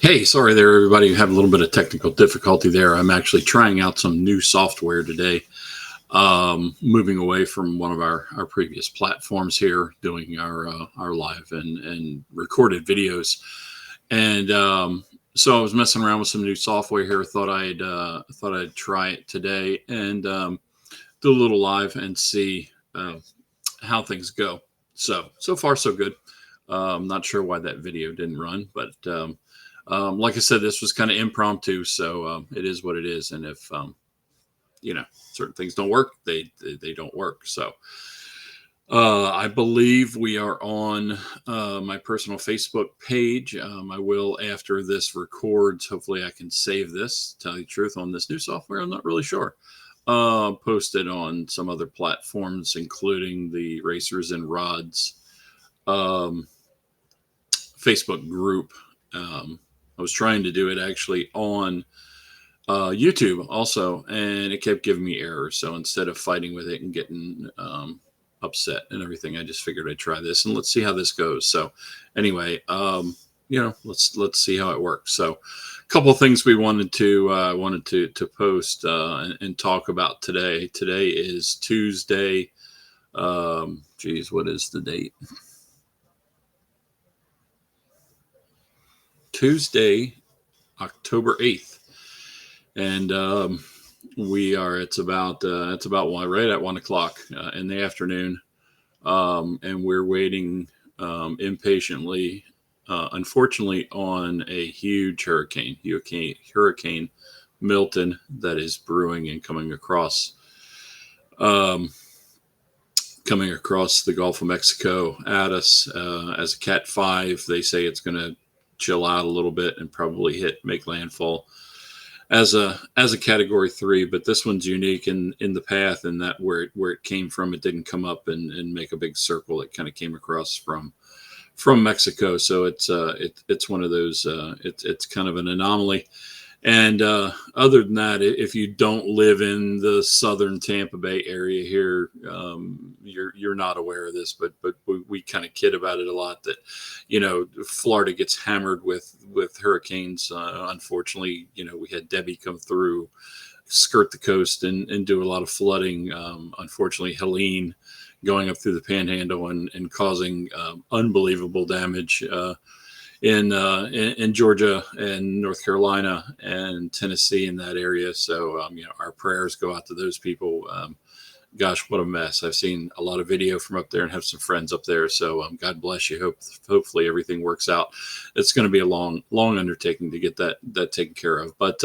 Hey, sorry there, everybody. We have a little bit of technical difficulty there. I'm actually trying out some new software today, moving away from one of our previous platforms here, doing our live and recorded videos. And so I was messing around with some new software here. Thought I'd try it today and do a little live and see how things go. So far so good. Not sure why that video didn't run, but like I said, this was kind of impromptu, so it is what it is. And if certain things don't work, they don't work. So I believe we are on my personal Facebook page. I will, after this records, hopefully I can save this. To tell you the truth, on this new software, I'm not really sure. Post it on some other platforms, including the Racers and Rods Facebook group. I was trying to do it actually on YouTube also, and it kept giving me errors. So instead of fighting with it and getting upset and everything, I just figured I'd try this and let's see how this goes. So anyway, let's see how it works. So a couple of things we wanted to post and talk about today. Today is Tuesday. What is the date? Tuesday, October 8th. And it's about right at 1 o'clock in the afternoon. And we're waiting impatiently, unfortunately, on a huge hurricane Milton, that is brewing and coming across the Gulf of Mexico at us as a Cat 5. They say it's going to chill out a little bit and probably make landfall as a Category 3. But this one's unique in the path, and that where it came from, it didn't come up and make a big circle. It kind of came across from Mexico. So it's one of those. It's kind of an anomaly. And other than that, if you don't live in the southern Tampa Bay area here, you're not aware of this. But we kind of kid about it a lot that, Florida gets hammered with hurricanes. Unfortunately, we had Debbie come through, skirt the coast and do a lot of flooding. Unfortunately, Helene going up through the Panhandle and causing unbelievable damage. In Georgia and North Carolina and Tennessee, in that area. So, our prayers go out to those people. Gosh, what a mess. I've seen a lot of video from up there and have some friends up there. So God bless you. Hopefully everything works out. It's going to be a long undertaking to get that taken care of. But,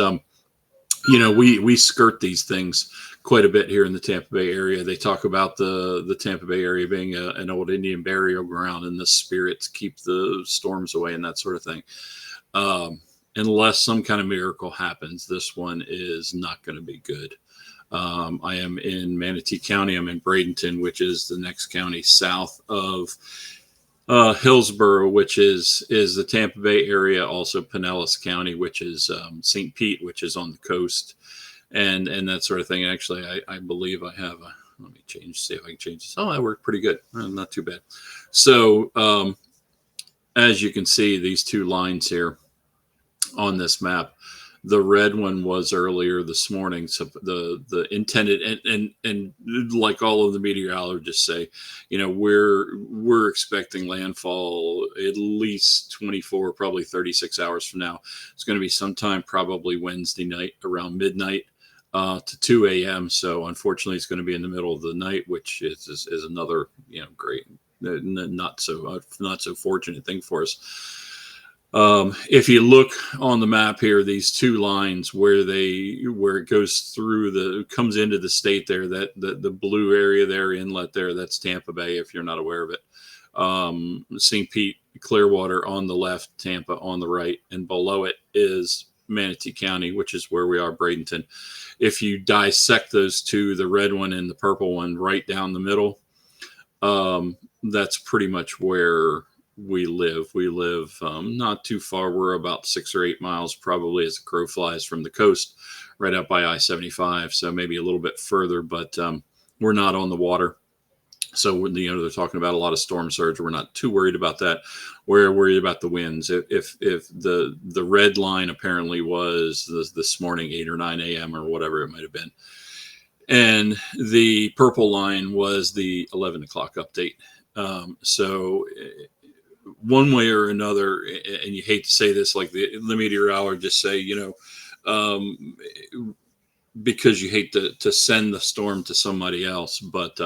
we skirt these things quite a bit here in the Tampa Bay area. They talk about the Tampa Bay area being an old Indian burial ground, and the spirits keep the storms away and that sort of thing. Unless some kind of miracle happens, this one is not going to be good. I am in Manatee County. I'm in Bradenton, which is the next county south of Hillsborough, which is the Tampa Bay area. Also Pinellas County, which is St. Pete, which is on the coast, and that sort of thing. Actually, I believe I have let me see if I can change this. Oh, that worked pretty good. Not too bad. So as you can see, these two lines here on this map, the red one was earlier this morning. So the intended and like all of the meteorologists say, we're expecting landfall at least 24, probably 36 hours from now. It's going to be sometime probably Wednesday night around midnight to 2 a.m. So unfortunately, it's going to be in the middle of the night, which is another great, not so fortunate thing for us. If you look on the map here, these two lines where it goes through comes into the state there, that the blue area there, inlet there, that's Tampa Bay, if you're not aware of it. St. Pete, Clearwater on the left, Tampa on the right, and below it is Manatee County, which is where we are, Bradenton. If you dissect those two, the red one and the purple one right down the middle, that's pretty much where we live. We live not too far. We're about 6 or 8 miles, probably, as the crow flies, from the coast, right up by I-75. So maybe a little bit further, but we're not on the water. So they're talking about a lot of storm surge. We're not too worried about that. We're worried about the winds. If the red line apparently was this morning 8 or 9 a.m. or whatever it might have been, and the purple line was the 11 o'clock update. So one way or another, and you hate to say this, like the meteorologists say, um, because you hate to send the storm to somebody else, but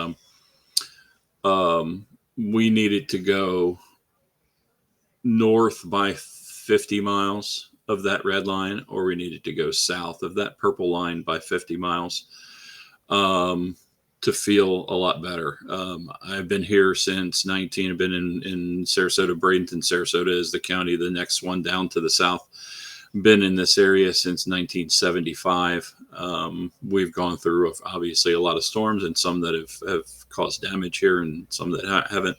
we needed to go north by 50 miles of that red line, or we needed to go south of that purple line by 50 miles to feel a lot better. I've been here since 19. I've been in Sarasota, Bradenton. Sarasota is the county, the next one down to the south. Been in this area since 1975. We've gone through obviously a lot of storms, and some that have caused damage here, and some that haven't,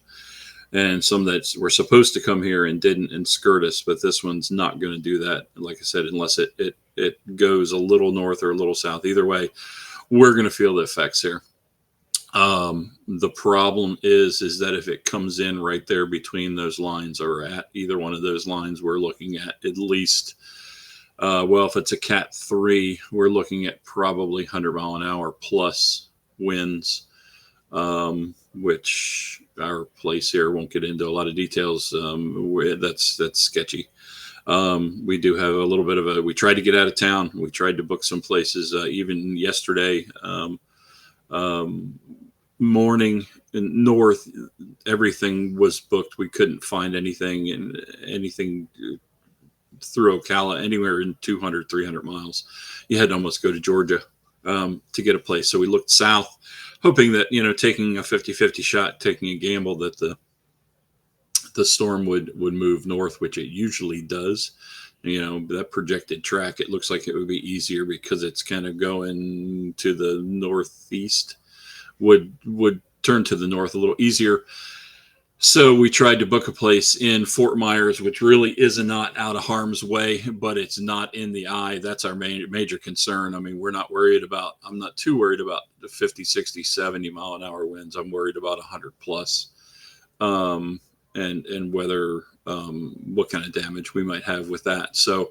and some that were supposed to come here and didn't and skirt us. But this one's not going to do that, like I said, unless it goes a little north or a little south. Either way, we're going to feel the effects here. The problem is that if it comes in right there between those lines, or at either one of those lines, we're looking at least, if it's a Cat 3, we're looking at probably 100-mile-an-hour plus winds, which our place here won't get into a lot of details. That's sketchy. We do have a little bit of we tried to get out of town. We tried to book some places, even yesterday. Morning and north, everything was booked. We couldn't find anything through Ocala anywhere in 200, 300 miles. You had to almost go to Georgia to get a place. So we looked south, hoping that, taking a 50-50 shot, taking a gamble that the storm would move north, which it usually does. That projected track, it looks like it would be easier because it's kind of going to the northeast, would turn to the north a little easier. So we tried to book a place in Fort Myers, which really is not out of harm's way, but it's not in the eye. That's our major concern. I mean, I'm not too worried about the 50, 60, 70 mile an hour winds. I'm worried about 100 plus, and whether, what kind of damage we might have with that. So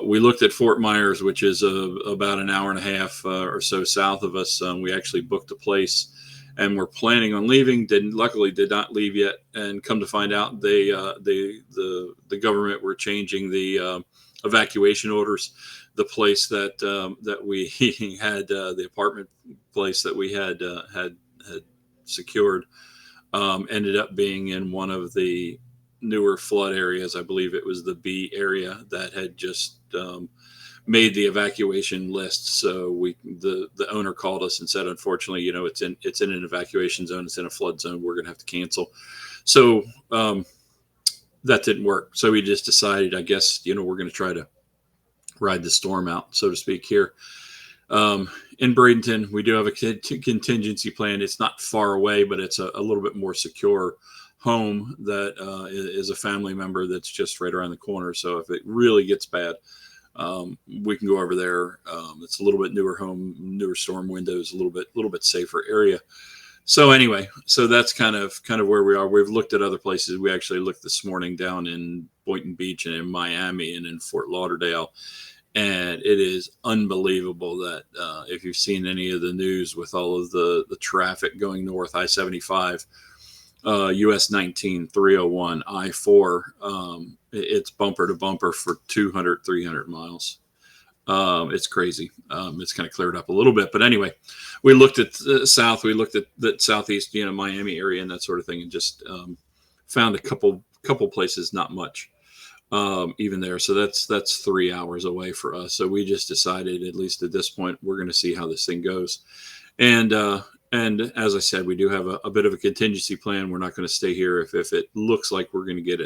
we looked at Fort Myers, which is about an hour and a half or so south of us. We actually booked a place, and we're planning on leaving. Luckily did not leave yet, and come to find out, the government were changing the evacuation orders. The place that we had, the apartment place that we had secured, ended up being in one of the newer flood areas. I believe it was the B area that had just made the evacuation list. So the owner called us and said, unfortunately, it's in an evacuation zone. It's in a flood zone. We're going to have to cancel. So that didn't work. So we just decided, I guess, we're going to try to ride the storm out, so to speak, here. In Bradenton, we do have a contingency plan. It's not far away, but it's a little bit more secure home that is a family member that's just right around the corner. So if it really gets bad, we can go over there. It's a little bit newer home, newer storm windows, a little bit safer area. So anyway, so that's kind of where we are. We've looked at other places. We actually looked this morning down in Boynton Beach and in Miami and in Fort Lauderdale. And it is unbelievable that if you've seen any of the news with all of the traffic going north, I-75, US 19, 301, I-4, it's bumper to bumper for 200, 300 miles. It's crazy. It's kind of cleared up a little bit. But anyway, we looked at the south. We looked at the southeast, Miami area and that sort of thing, and just found a couple places, not much. Even there. So that's 3 hours away for us. So we just decided, at least at this point, we're going to see how this thing goes. And as I said, we do have a bit of a contingency plan. We're not going to stay here if it looks like we're going to get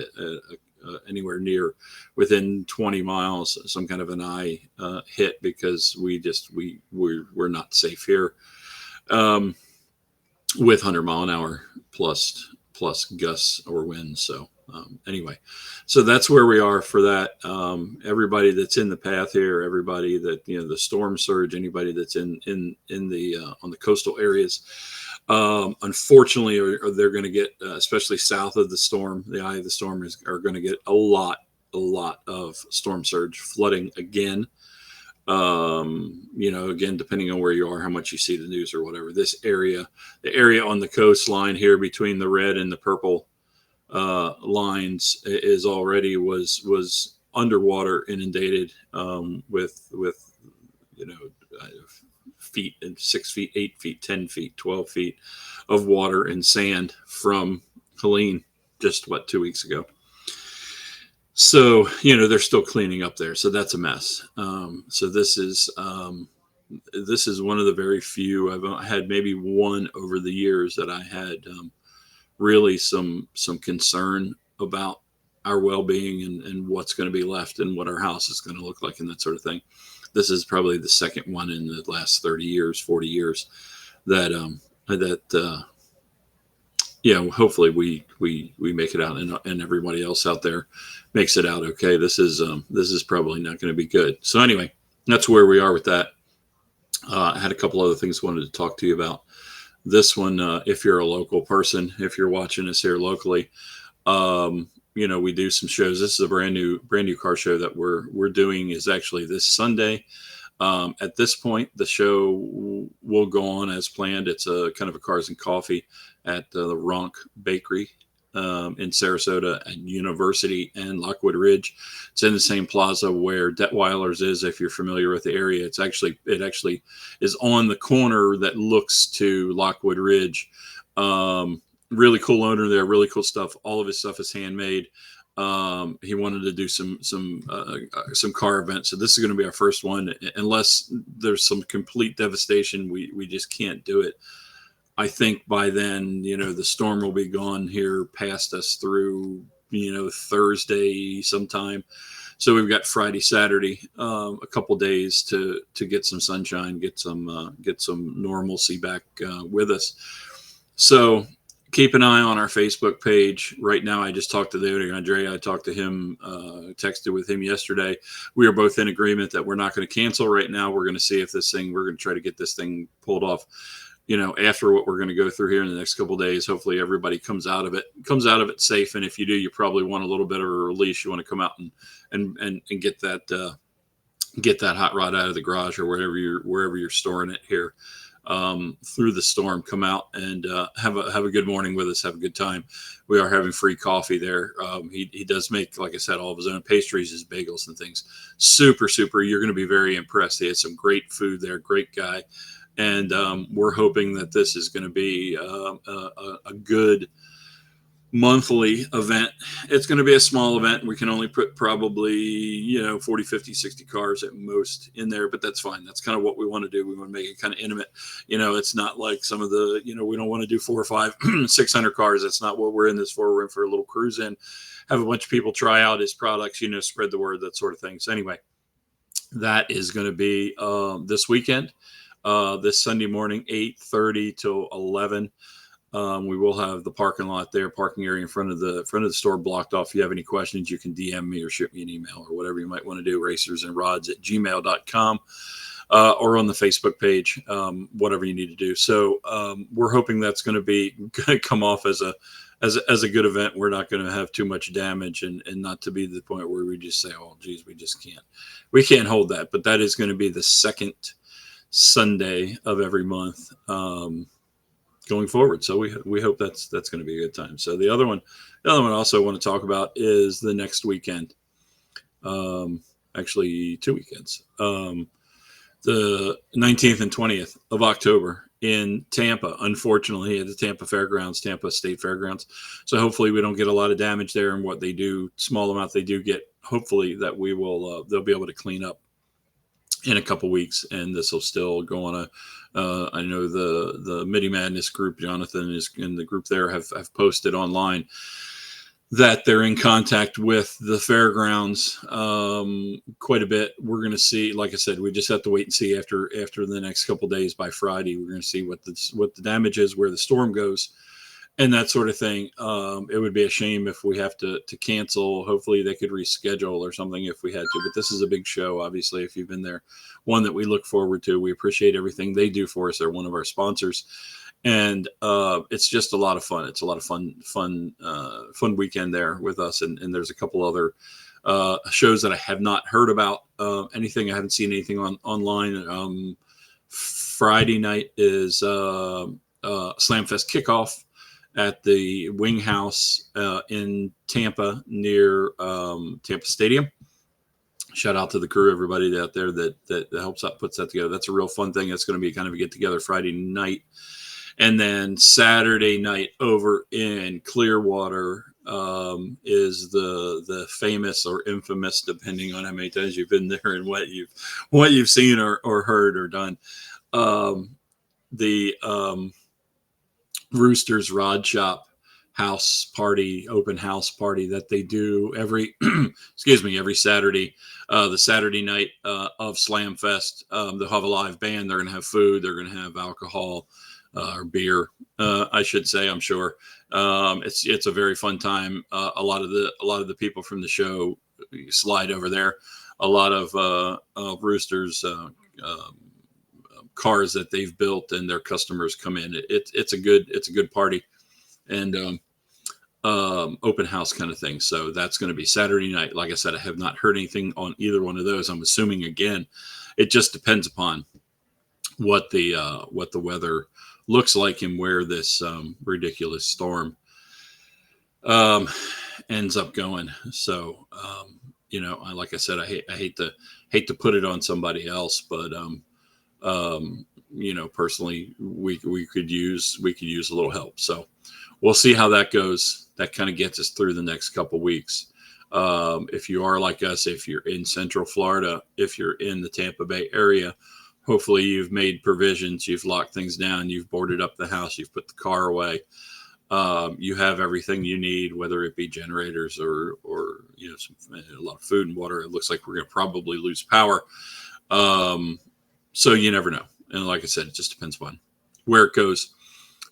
anywhere near within 20 miles, some kind of an eye hit, because we're not safe here with 100-mile-an-hour plus gusts or winds. So Anyway, so that's where we are for that. Everybody that's in the path here, everybody that, the storm surge, anybody that's in the on the coastal areas, unfortunately, they're going to get, especially south of the storm, the eye of the storm are going to get a lot of storm surge flooding again. Again, depending on where you are, how much you see the news or whatever, the area on the coastline here between the red and the purple lines is already was underwater, inundated, with feet, and 6 feet, 8 feet, 10 feet, 12 feet of water and sand from Helene just 2 weeks ago. So, they're still cleaning up there. So that's a mess. So this is one of the very few. I've had maybe one over the years that I had really some concern about our well-being and what's going to be left and what our house is going to look like and that sort of thing. This is probably the second one in the last 30 years, 40 years that hopefully we make it out, and everybody else out there makes it out okay. This is probably not going to be good. So anyway, that's where we are with that. I had a couple other things I wanted to talk to you about. This one, if you're a local person, if you're watching us here locally, we do some shows. This is a brand new car show that we're doing, is actually this Sunday. At this point, the show will go on as planned. It's a kind of a cars and coffee at the Ronk Bakery in Sarasota and University and Lockwood Ridge. It's in the same plaza where Detweiler's is. If you're familiar with the area, it actually is on the corner that looks to Lockwood Ridge. Really cool owner there, really cool stuff. All of his stuff is handmade. He wanted to do some car events. So this is going to be our first one, unless there's some complete devastation. We just can't do it. I think by then, the storm will be gone here past us through, Thursday sometime. So we've got Friday, Saturday, a couple days to get some sunshine, get some normalcy back with us. So keep an eye on our Facebook page. Right now, I just talked to David Andrea. I talked to him, texted with him yesterday. We are both in agreement that we're not going to cancel right now. We're going to see if we're going to try to get this thing pulled off, after what we're going to go through here in the next couple of days. Hopefully everybody comes out of it safe. And if you do, you probably want a little bit of a release. You want to come out and get that hot rod out of the garage or wherever you're storing it here. Through the storm, come out and have a good morning with us, have a good time. We are having free coffee there. He does make, like I said, all of his own pastries, his bagels and things. Super. You're going to be very impressed. He has some great food there, great guy. And we're hoping that this is going to be a good monthly event. It's going to be a small event. We can only put probably 40, 50, 60 cars at most in there, but that's fine. That's kind of what we want to do. We want to make it kind of intimate. It's not like some of the, we don't want to do 4 or 5 600 cars. That's not what we're in this for. We're in for a little cruise in, have a bunch of people try out his products, spread the word, that sort of thing. So anyway, that is going to be this weekend, this Sunday morning, 8:30 till 11. We will have the parking lot there, parking area in front of the store blocked off. If you have any questions, you can DM me or shoot me an email or whatever you might want to do, racersandrods@gmail.com, or on the Facebook page, whatever you need to do. So we're hoping that's going to come off as a good event. We're not going to have too much damage and not to be to the point where we just say, oh, geez, we can't hold that. But that is going to be the second Sunday of every month going forward. So we hope that's going to be a good time. So the other one I also want to talk about is the next weekend. Actually 2 weekends. The 19th and 20th of October in Tampa, unfortunately, at the Tampa State Fairgrounds. So hopefully we don't get a lot of damage there, and what they do, small amount they do get, hopefully that we will, they'll be able to clean up in a couple weeks, and this will still go on I know the Midi Madness group, Jonathan is in the group there, have posted online that they're in contact with the fairgrounds quite a bit. We're going to see, like I said, we just have to wait and see after the next couple of days. By Friday, we're going to see what the damage is, where the storm goes, and that sort of thing. It would be a shame if we have to cancel. Hopefully they could reschedule or something if we had to, but this is a big show. Obviously, if you've been there, one that we look forward to. We appreciate everything they do for us. They're one of our sponsors, and it's just a lot of fun. It's a lot of fun weekend there with us. And there's a couple other shows that I have not heard about. Anything I haven't seen anything online. Friday night is Slamfest kickoff at the Wing House in Tampa, near Tampa Stadium. Shout out to the crew, everybody out there that helps out, puts that together. That's a real fun thing. It's going to be kind of a get together Friday night. And then Saturday night over in Clearwater is the famous or infamous, depending on how many times you've been there and what you've seen or heard or done. The Roosters Rod Shop open house party that they do every every Saturday, the Saturday night of Slamfest. They'll have a live band. They're going to have food. They're going to have alcohol or beer, I should say. I'm sure it's a very fun time. A lot of the people from the show slide over there. A lot of Roosters cars that they've built and their customers come in. It's a good party and open house kind of thing. So that's going to be Saturday night. Like I said, I have not heard anything on either one of those. I'm assuming, again, it just depends upon what the weather looks like and where this ridiculous storm ends up going. So like I said, I hate to put it on somebody else, but personally, we could use a little help. So we'll see how that goes. That kind of gets us through the next couple weeks. If you are like us, if you're in Central Florida, if you're in the Tampa Bay area, hopefully you've made provisions, you've locked things down, you've boarded up the house, you've put the car away. You have everything you need, whether it be generators or a lot of food and water. It looks like we're going to probably lose power. So you never know. And like I said, it just depends on where it goes.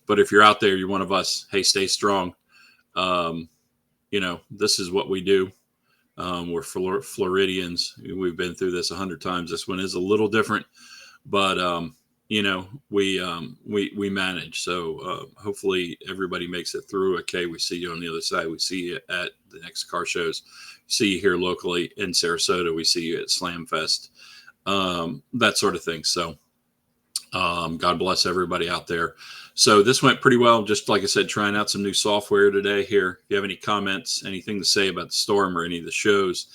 But if you're out there, you're one of us, hey, stay strong. This is what we do. We're Floridians. We've been through this 100 times. This one is a little different, but we manage. So hopefully everybody makes it through okay. We see you on the other side. We see you at the next car shows. See you here locally in Sarasota. We see you at Slamfest. That sort of thing. So God bless everybody out there. So this went pretty well. Just like I said, trying out some new software today here. If you have any comments, anything to say about the storm or any of the shows,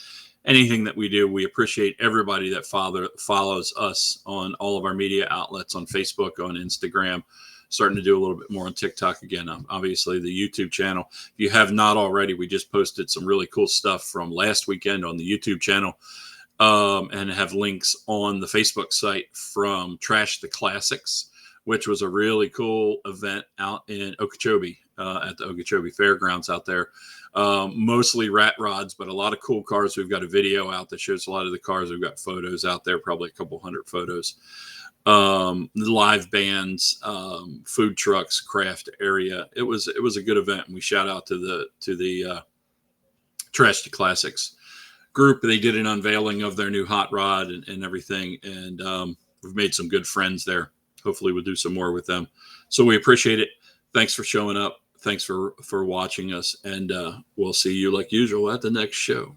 anything that we do, we appreciate everybody that follows us on all of our media outlets, on Facebook, on Instagram, starting to do a little bit more on TikTok again. Obviously the YouTube channel. If you have not already, we just posted some really cool stuff from last weekend on the YouTube channel. And have links on the Facebook site from Trash the Classics, which was a really cool event out in Okeechobee, at the Okeechobee Fairgrounds out there. Mostly rat rods, but a lot of cool cars. We've got a video out that shows a lot of the cars. We've got photos out there, probably a couple hundred photos. Live bands, food trucks, craft area. It was a good event. And we shout out to the Trash the Classics group. They did an unveiling of their new hot rod and everything. And we've made some good friends there. Hopefully we'll do some more with them. So we appreciate it. Thanks for showing up. Thanks for watching us. And we'll see you like usual at the next show.